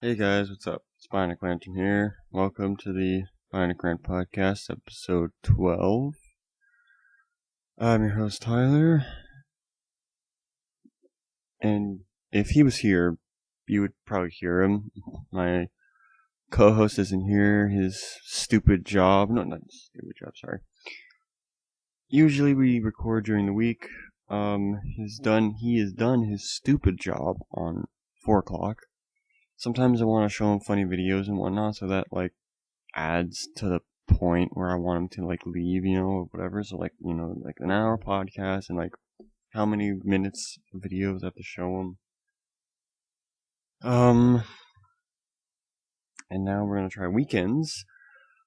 Hey guys, what's up? It's Bionic Rant here. Welcome to the Bionic Rant podcast, episode 12. I'm your host Tyler, and if he was here, you would probably hear him. My co-host isn't here. His stupid job, no, not stupid job, sorry. Usually we record during the week. He has done his stupid job on 4 o'clock. Sometimes I want to show him funny videos and whatnot, so that, adds to the point where I want him to, leave, or whatever. So, an hour podcast and, how many minutes of videos I have to show him. And now we're going to try weekends.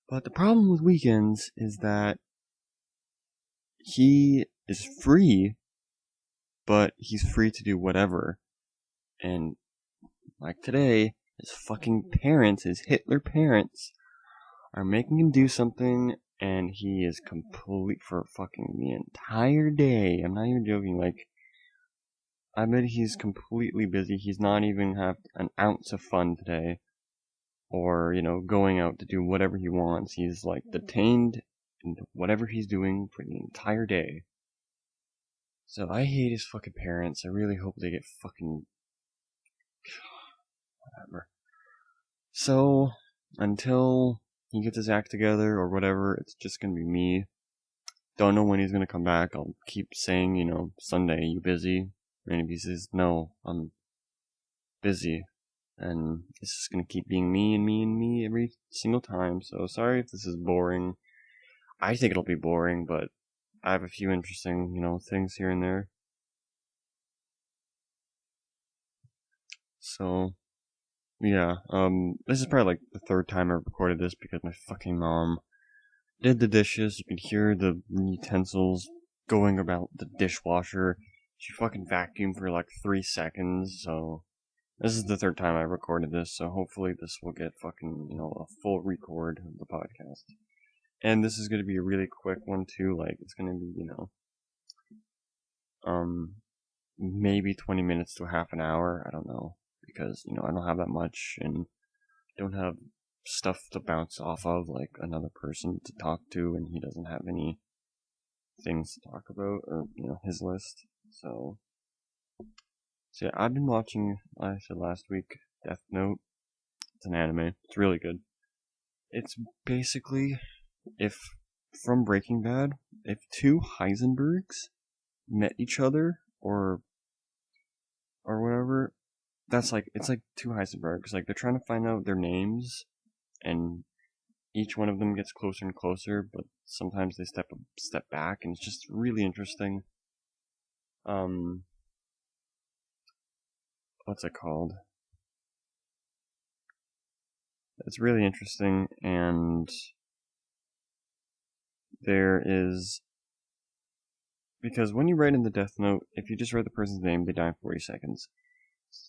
But the problem with weekends is that he is free, but he's free to do whatever. And, like today, his fucking parents, his Hitler parents, are making him do something, and he is complete for fucking the entire day. I'm not even joking. I bet he's completely busy. He's not even have an ounce of fun today, or going out to do whatever he wants. He's detained in whatever he's doing for the entire day. So I hate his fucking parents. I really hope they get fucking whatever. So until he gets his act together or whatever, it's just gonna be me. Don't know when he's gonna come back. I'll keep saying, Sunday, you busy? And if he says, no, I'm busy. And it's just gonna keep being me and me and me every single time. So sorry if this is boring. I think it'll be boring, but I have a few interesting, things here and there. So, yeah, this is probably the third time I've recorded this because my fucking mom did the dishes. You could hear the utensils going about the dishwasher. She fucking vacuumed for 3 seconds, so this is the third time I recorded this, so hopefully this will get fucking, a full record of the podcast. And this is gonna be a really quick one too, it's gonna be, maybe 20 minutes to half an hour, I don't know, because, I don't have that much, and don't have stuff to bounce off of, another person to talk to, and he doesn't have any things to talk about, or, his list, so yeah, I've been watching, like I said last week, Death Note. It's an anime. It's really good. It's basically, from Breaking Bad, if two Heisenbergs met each other, or whatever, it's like two Heisenbergs. They're trying to find out their names, and each one of them gets closer and closer, but sometimes they step back, and it's just really interesting. What's it called? It's really interesting, and there is, because when you write in the Death Note, if you just write the person's name, they die in 40 seconds.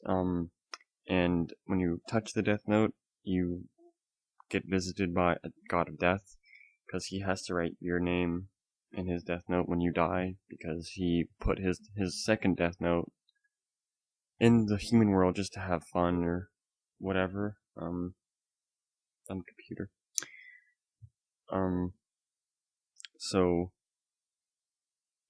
And when you touch the Death Note, you get visited by a god of death, because he has to write your name in his Death Note when you die, because he put his second Death Note in the human world just to have fun or whatever. On the computer. So,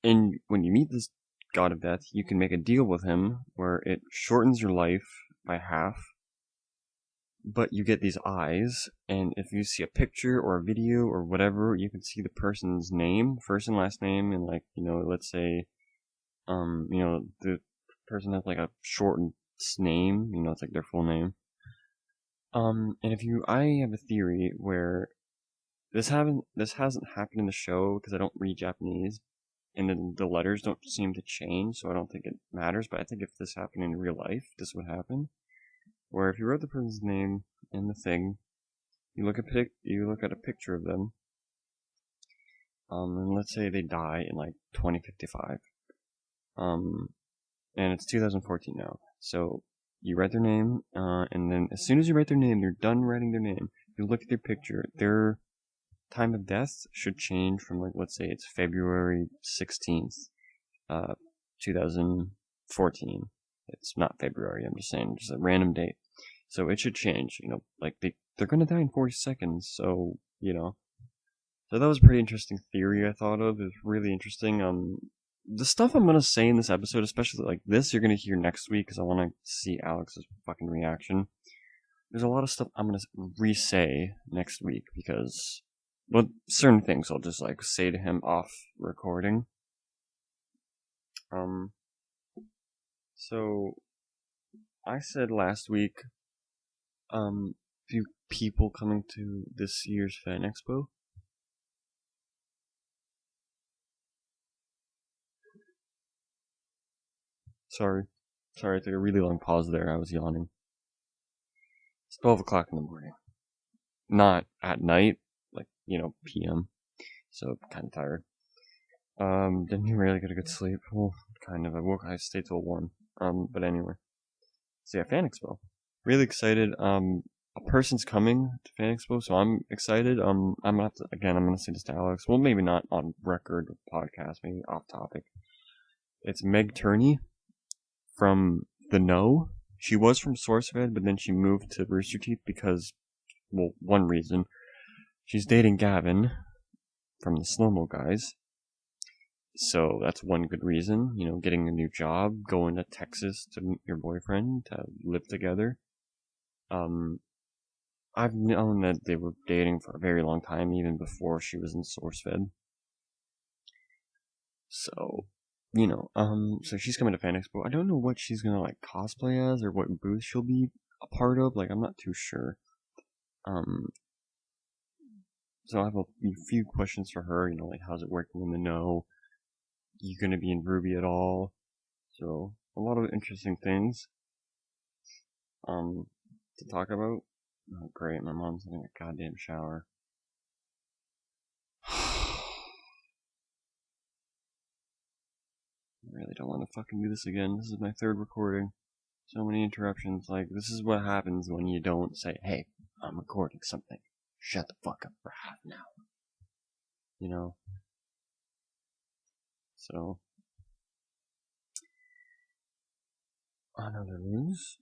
when you meet this god of death, you can make a deal with him where it shortens your life by half, but you get these eyes, and if you see a picture or a video or whatever, you can see the person's name, first and last name, and let's say, the person has a shortened name, it's their full name. And I have a theory where this hasn't happened in the show because I don't read Japanese, and the letters don't seem to change, so I don't think it matters. But I think if this happened in real life, this would happen. Where if you wrote the person's name in the thing, you look at a picture of them, and let's say they die in 2055, and it's 2014 now. So you write their name, and then as soon as you write their name, you're done writing their name. You look at their picture. Their time of death should change from let's say it's February 16th, 2014. It's not February. I'm just saying, just a random date. So it should change, like they're gonna die in 40 seconds, so, So that was a pretty interesting theory I thought of. It was really interesting. The stuff I'm gonna say in this episode, especially like this, you're gonna hear next week because I want to see Alex's fucking reaction. There's a lot of stuff I'm gonna re-say next week because, well, certain things I'll just like say to him off recording. So I said last week, few people coming to this year's Fan Expo. Sorry, I took a really long pause there. I was yawning. It's 12 o'clock in the morning. Not at night, like, PM. So, kind of tired. Didn't really get a good sleep. Well, kind of. I stayed till 1. But anyway. So yeah, Fan Expo. Really excited. A person's coming to Fan Expo, so I'm excited. I'm gonna have to, again, I'm gonna say this to Alex. Well, maybe not on record, podcast, maybe off topic. It's Meg Turney from The Know. She was from SourceFed, but then she moved to Rooster Teeth because, well, one reason. She's dating Gavin from the Slow-Mo Guys. So that's one good reason, getting a new job, going to Texas to meet your boyfriend, to live together. I've known that they were dating for a very long time, even before she was in SourceFed. So, so she's coming to Fan Expo. I don't know what she's gonna like cosplay as or what booth she'll be a part of. Like, I'm not too sure. So I have a few questions for her. Like, how's it working in The Know? You gonna be in Ruby at all? So a lot of interesting things to talk about. Oh, great, my mom's having a goddamn shower. I really don't want to fucking do this again. This is my 3rd recording. So many interruptions. Like, this is what happens when you don't say, hey, I'm recording something. Shut the fuck up for half an hour. So, on other news,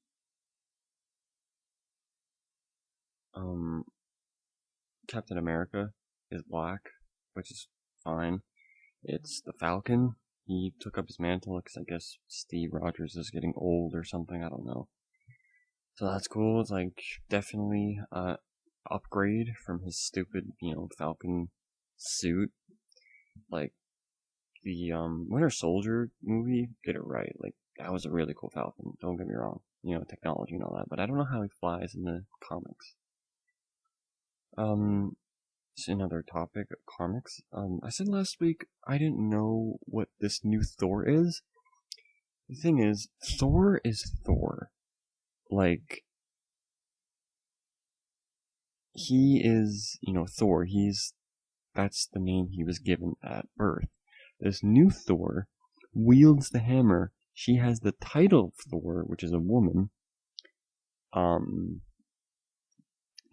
Captain America is black, which is fine. It's the Falcon. He took up his mantle because I guess Steve Rogers is getting old or something. I don't know. So that's cool. It's like definitely upgrade from his stupid, Falcon suit. Like the Winter Soldier movie did it right. Like that was a really cool Falcon. Don't get me wrong. Technology and all that, but I don't know how he flies in the comics. It's another topic, comics. I said last week I didn't know what this new Thor is. The thing is, Thor is Thor. Like, he is, Thor. That's the name he was given at birth. This new Thor wields the hammer. She has the title of Thor, which is a woman.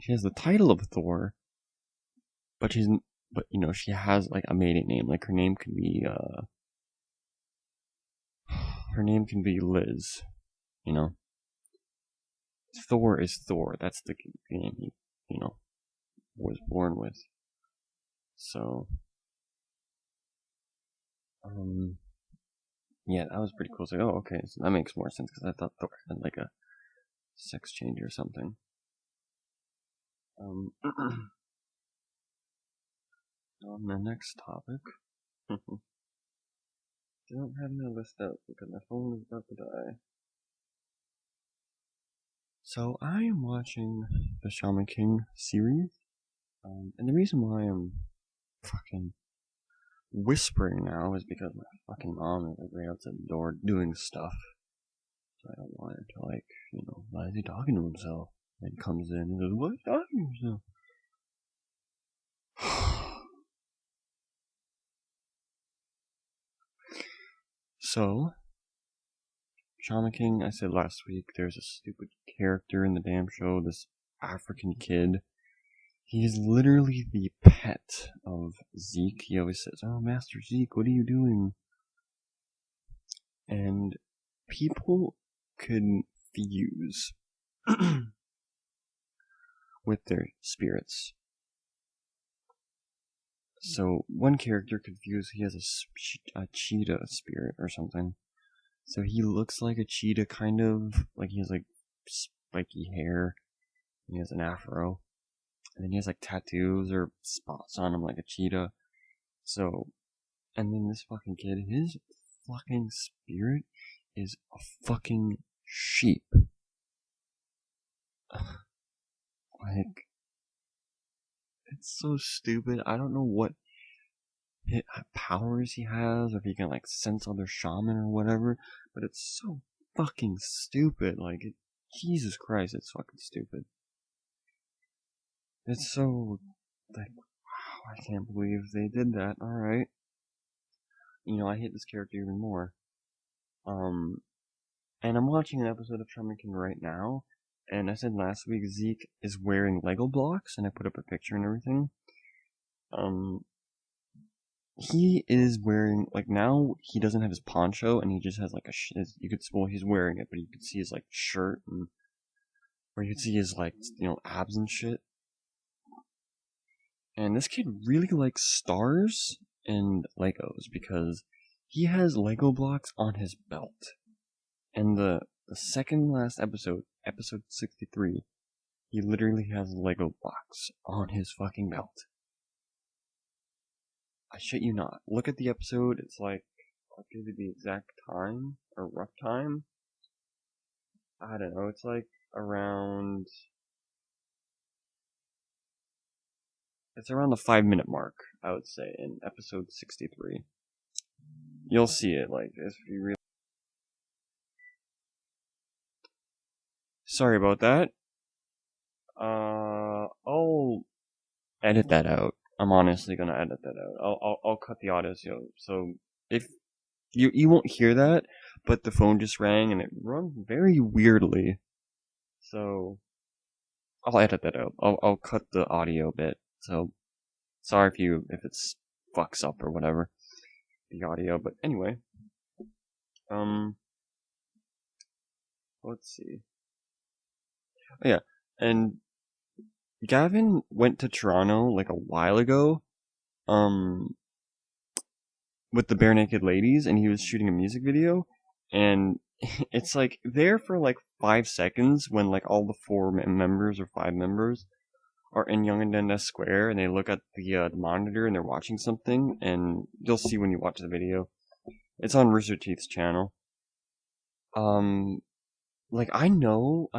She has the title of Thor, but she has like a maiden name. Like her name can be Liz. Thor is Thor. That's the name he, was born with. So, yeah, that was pretty cool. It's like, oh, okay, so that makes more sense because I thought Thor had like a sex change or something. On the next topic, don't have my list out because my phone is about to die. So I am watching the Shaman King series, and the reason why I'm fucking whispering now is because my fucking mom is like right outside the door doing stuff. So I don't want her to like, why is he talking to himself? And he comes in and goes, why is he talking to himself? So, Shaman King, I said last week, there's a stupid character in the damn show, this African kid. He is literally the pet of Zeke. He always says, oh, Master Zeke, what are you doing? And people confuse with their spirits. So one character confused, he has a cheetah spirit or something. So he looks like a cheetah, kind of, like he has like spiky hair, he has an afro, and then he has like tattoos or spots on him like a cheetah. So, and then this fucking kid, his fucking spirit is a fucking sheep. Like, it's so stupid. I don't know what powers he has, or if he can like sense other shaman or whatever, but it's so fucking stupid. Like, Jesus Christ, it's fucking stupid. It's so, like, wow, I can't believe they did that. Alright. You know, I hate this character even more. And I'm watching an episode of Shaman King right now, and I said last week Zeke is wearing Lego blocks, and I put up a picture and everything. He is wearing, like, now he doesn't have his poncho, and he just has like you could, well, he's wearing it, but you could see his like shirt, and or you could see his like, you know, abs and shit. And this kid really likes stars and Legos because he has Lego blocks on his belt. And the second last episode, episode 63, he literally has Lego blocks on his fucking belt. I shit you not. Look at the episode. It's like, I'll give you the exact time, or rough time. I don't know. It's like around. It's around the 5-minute mark, I would say, in episode 63. You'll see it, like, if you really. Sorry about that. I'll edit that out. I'm honestly gonna edit that out. I'll cut the audio, so if you won't hear that, but the phone just rang and it rung very weirdly. So I'll edit that out. I'll cut the audio bit. So sorry if it's fucks up or whatever, the audio. But anyway, let's see. Oh, yeah, and Gavin went to Toronto like a while ago, with the Bare Naked Ladies, and he was shooting a music video, and it's like there for like 5 seconds when like all the 4 members or 5 members are in Yonge and Dundas Square, and they look at the monitor and they're watching something, and you'll see when you watch the video. It's on Rooster Teeth's channel. Like, I knew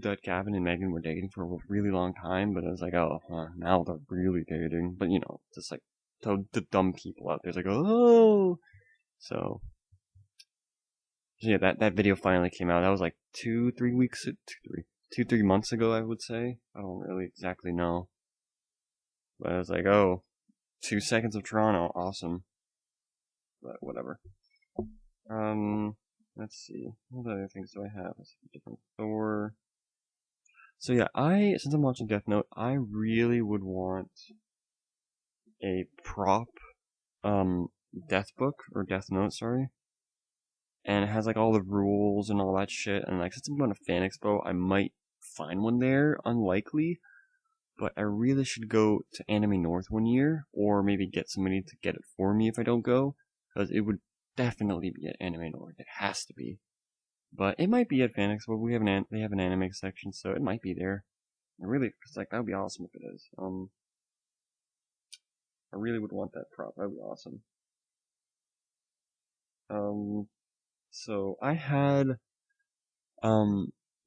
that Gavin and Megan were dating for a really long time, but I was like, oh, now they're really dating. But, you know, just like the dumb people out there's like, oh. So yeah, that video finally came out. That was like 2-3 months ago, I would say. I don't really exactly know. But I was like, oh, 2 seconds of Toronto, awesome. But whatever. Let's see. What other things do I have? Different Thor. So yeah, since I'm watching Death Note, I really would want a prop, Death Book, or Death Note, sorry. And it has like all the rules and all that shit, and like since I'm going to Fan Expo, I might find one there, unlikely. But I really should go to Anime North one year, or maybe get somebody to get it for me if I don't go, because it would definitely be at Anime North. It has to be. But it might be at Fan Expo. They have an anime section, so it might be there. I really, cause like that would be awesome if it is. I really would want that prop. That would be awesome. So I had,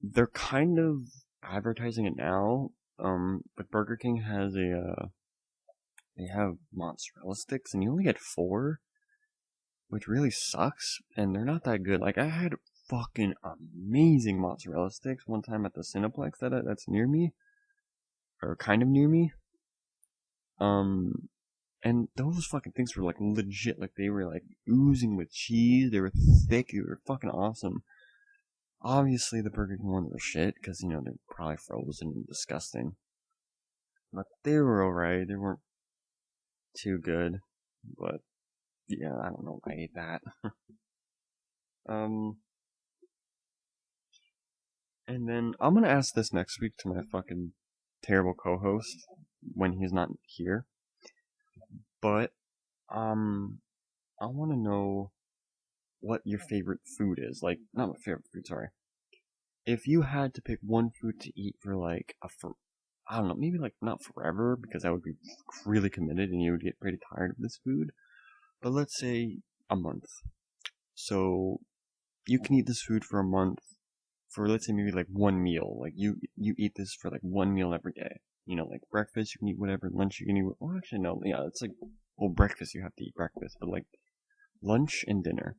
they're kind of advertising it now. But Burger King has they have mozzarella sticks, and you only get 4, which really sucks. And they're not that good. Like, I had fucking amazing mozzarella sticks one time at the Cineplex that's near me, or kind of near me. And those fucking things were like legit, like they were like oozing with cheese. They were thick. They were fucking awesome. Obviously, the Burger King ones were shit because you know they're probably frozen and disgusting. But they were alright. They weren't too good. But yeah, I don't know. I ate that. And then I'm gonna ask this next week to my fucking terrible co-host when he's not here. But I want to know what your favorite food is. Like, not my favorite food, sorry. If you had to pick one food to eat for like I don't know, maybe like not forever, because that would be really committed and you would get pretty tired of this food. But let's say a month. So you can eat this food for a month for, let's say, maybe like one meal. Like you eat this for like one meal every day. You know, like breakfast you can eat whatever, lunch you can eat. Well, actually no, yeah, it's like, well, breakfast you have to eat breakfast, but like lunch and dinner.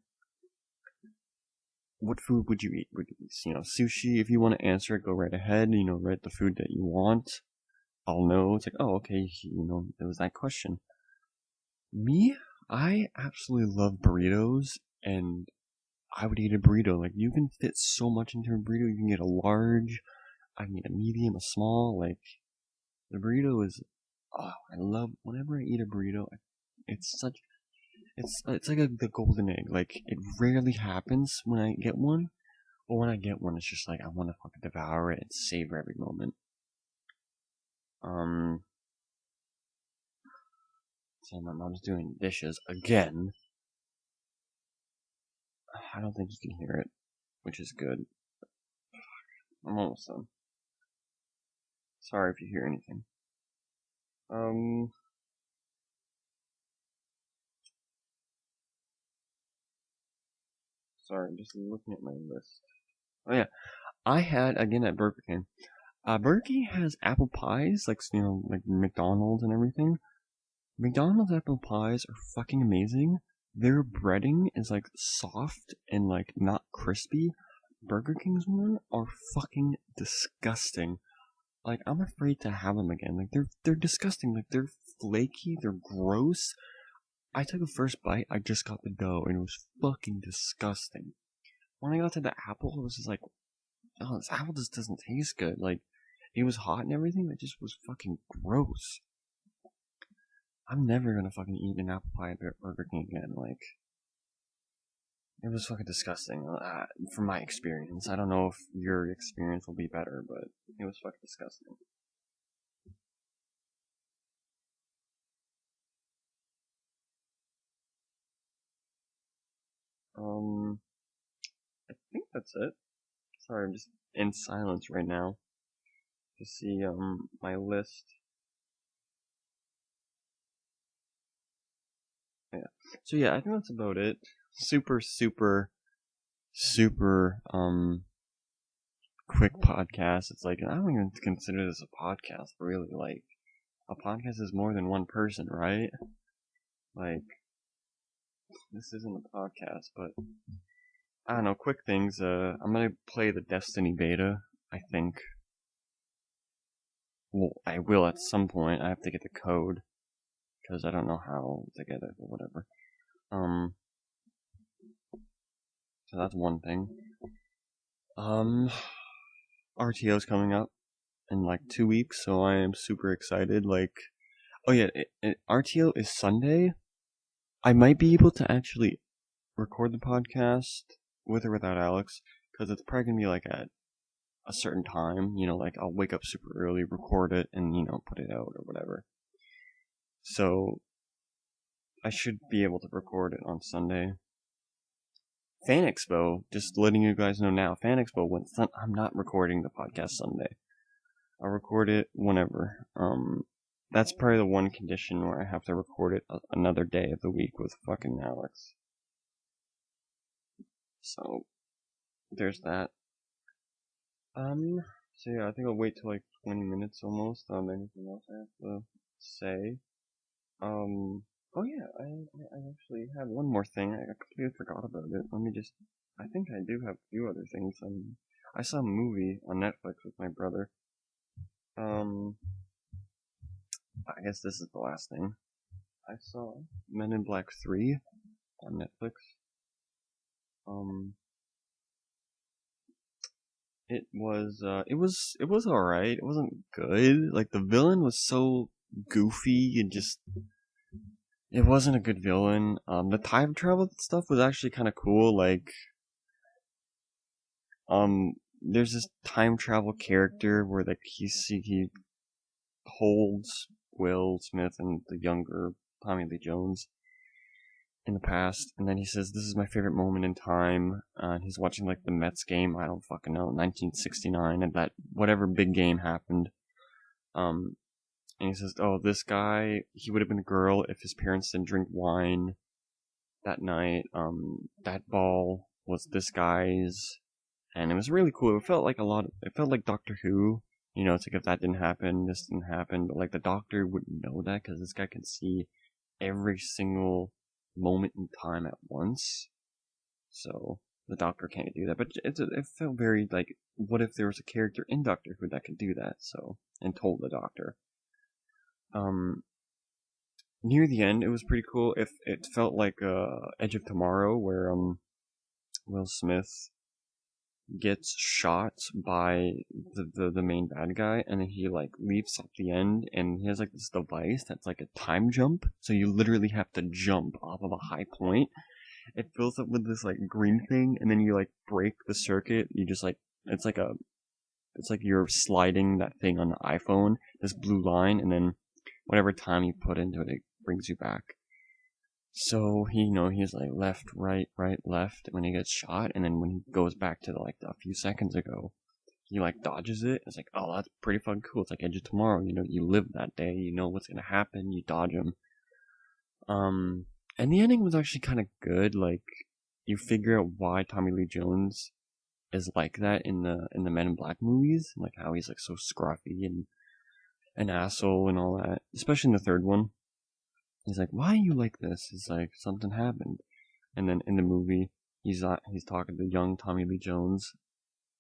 What food would you eat? Would you, sushi? If you want to answer it, go right ahead. Write the food that you want. I'll know. It's like, oh, okay, there was that question. Me, I absolutely love burritos, and I would eat a burrito. Like, you can fit so much into a burrito. You can get a large, I can get a medium, a small. Like, the burrito is, oh, I love, whenever I eat a burrito, it's such, it's like the golden egg. Like, it rarely happens when I get one, but when I get one, it's just like, I want to fucking devour it and savor every moment. So my mom's doing dishes again. I don't think you can hear it, which is good. I'm almost done. Sorry if you hear anything. Sorry, I'm just looking at my list. Oh yeah, I had, again, at Burger King. Burger King has apple pies, like, like McDonald's and everything. McDonald's apple pies are fucking amazing. Their breading is like soft and like not crispy. Burger King's one are fucking disgusting. Like, I'm afraid to have them again. Like, they're disgusting. Like, they're flaky. They're gross. I took a first bite. I just got the dough, and it was fucking disgusting. When I got to the apple, it was just like, oh, this apple just doesn't taste good. Like, it was hot and everything. It just was fucking gross. I'm never gonna fucking eat an apple pie at Burger King again. Like, it was fucking disgusting. From my experience, I don't know if your experience will be better, but it was fucking disgusting. I think that's it. Sorry, I'm just in silence right now to see my list. Yeah. So yeah, I think that's about it. Super, super, super quick podcast. It's like, I don't even consider this a podcast, really. Like, a podcast is more than one person, right? Like, this isn't a podcast, but I don't know, quick things. I'm gonna play the Destiny beta, I think. Well, I will at some point. I have to get the code, because I don't know how to get it, or whatever. So that's one thing. RTO's coming up in like 2 weeks, so I am super excited. Like, oh yeah, RTO is Sunday. I might be able to actually record the podcast with or without Alex, because it's probably gonna be like at a certain time. Like, I'll wake up super early, record it, and put it out or whatever. So I should be able to record it on Sunday. Fan Expo, just letting you guys know now, Fan Expo, I'm not recording the podcast Sunday. I'll record it whenever. That's probably the one condition where I have to record it another day of the week with fucking Alex. So, there's that. So yeah, I think I'll wait till like 20 minutes almost. Anything else I have to say? Oh yeah, I actually have one more thing. I completely forgot about it. I think I do have a few other things. I saw a movie on Netflix with my brother. I guess this is the last thing. I saw Men in Black 3 on Netflix. It was alright. It wasn't good. Like, the villain was so goofy and just, it wasn't a good villain. The time travel stuff was actually kind of cool. Like, there's this time travel character where, like, he holds Will Smith and the younger Tommy Lee Jones in the past, and then he says, "This is my favorite moment in time." And he's watching like the Mets game. I don't fucking know, 1969, and that whatever big game happened. And he says, "Oh, this guy, he would have been a girl if his parents didn't drink wine that night. That ball was this guy's," and it was really cool. It felt like it felt like Doctor Who. It's like if that didn't happen, this didn't happen, but like the Doctor wouldn't know that because this guy can see every single moment in time at once. So the Doctor can't do that, but it felt very like, what if there was a character in Doctor Who that could do that? So, and told the Doctor. Near the end, it was pretty cool. If it felt like Edge of Tomorrow, where Will Smith gets shot by the main bad guy, and then he like leaps at the end, and he has like this device that's like a time jump, so you literally have to jump off of a high point. It fills up with this like green thing, and then you like break the circuit. You just like it's like you're sliding that thing on the iPhone, this blue line, and then whatever time you put into it, it brings you back. So he's like left, right, right, left when he gets shot, and then when he goes back to like a few seconds ago, he like dodges it. It's like, oh, that's pretty fucking cool. It's like Edge of Tomorrow. You live that day. You know what's gonna happen. You dodge him. And the ending was actually kind of good. Like, you figure out why Tommy Lee Jones is like that in the Men in Black movies, like how he's like so scruffy and an asshole and all that. Especially in the third one. He's like, "Why are you like this?" He's like, "Something happened." And then in the movie, he's talking to young Tommy Lee Jones,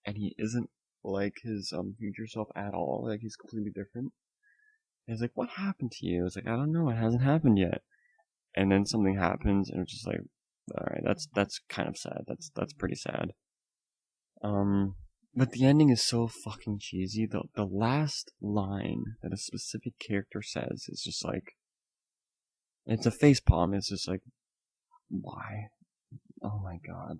and he isn't like his future self at all. Like, he's completely different. And he's like, "What happened to you?" It's like, "I don't know. It hasn't happened yet." And then something happens, and it's just like, all right, that's kind of sad. That's pretty sad. But the ending is so fucking cheesy. The last line that a specific character says is just like, it's a facepalm. It's just like, why? Oh my god.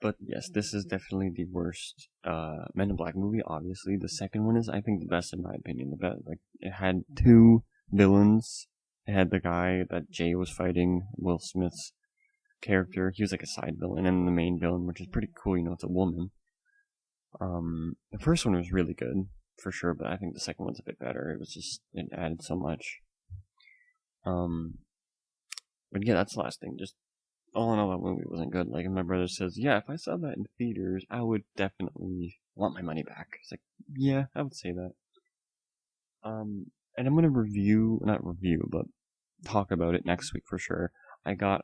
But yes, this is definitely the worst Men in Black movie, obviously. The second one is, I think, the best in my opinion. The best. Like, it had two villains. It had the guy that Jay was fighting, Will Smith's character. He was like a side villain, and the main villain, which is pretty cool. It's a woman. The first one was really good, for sure, but I think the second one's a bit better. It added so much. But yeah, that's the last thing. Just all in all, that movie wasn't good. Like, my brother says, yeah, if I saw that in theaters, I would definitely want my money back. It's like, yeah, I would say that. And I'm gonna not review, but talk about it next week for sure. I got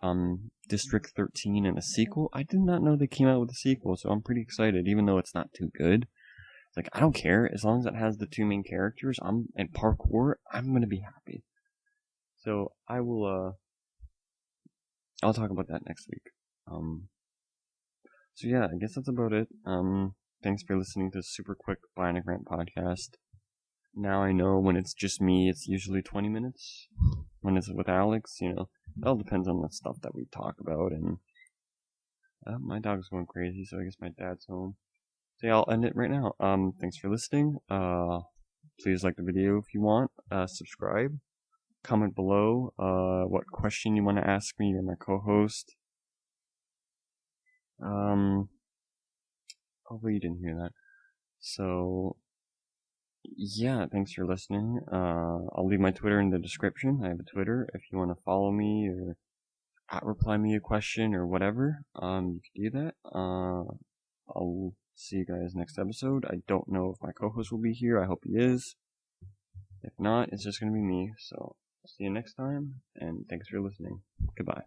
District 13 and a sequel. I did not know they came out with a sequel, so I'm pretty excited, even though it's not too good. Like, I don't care, as long as it has the two main characters, and parkour, I'm gonna be happy. So I will I'll talk about that next week. So yeah, I guess that's about it. Thanks for listening to Super Quick Bionic Rant podcast. Now I know when it's just me, it's usually 20 minutes. When it's with Alex, it all depends on the stuff that we talk about. And my dog's going crazy, so I guess my dad's home. So yeah, I'll end it right now. Thanks for listening. Please like the video if you want. Subscribe. Comment below what question you want to ask me. You're my co-host. Hopefully you didn't hear that. So yeah, thanks for listening. I'll leave my Twitter in the description. I have a Twitter if you want to follow me or reply me a question or whatever. You can do that. I'll see you guys next episode. I don't know if my co-host will be here. I hope he is. If not, it's just gonna be me. So see you next time, and thanks for listening. Goodbye.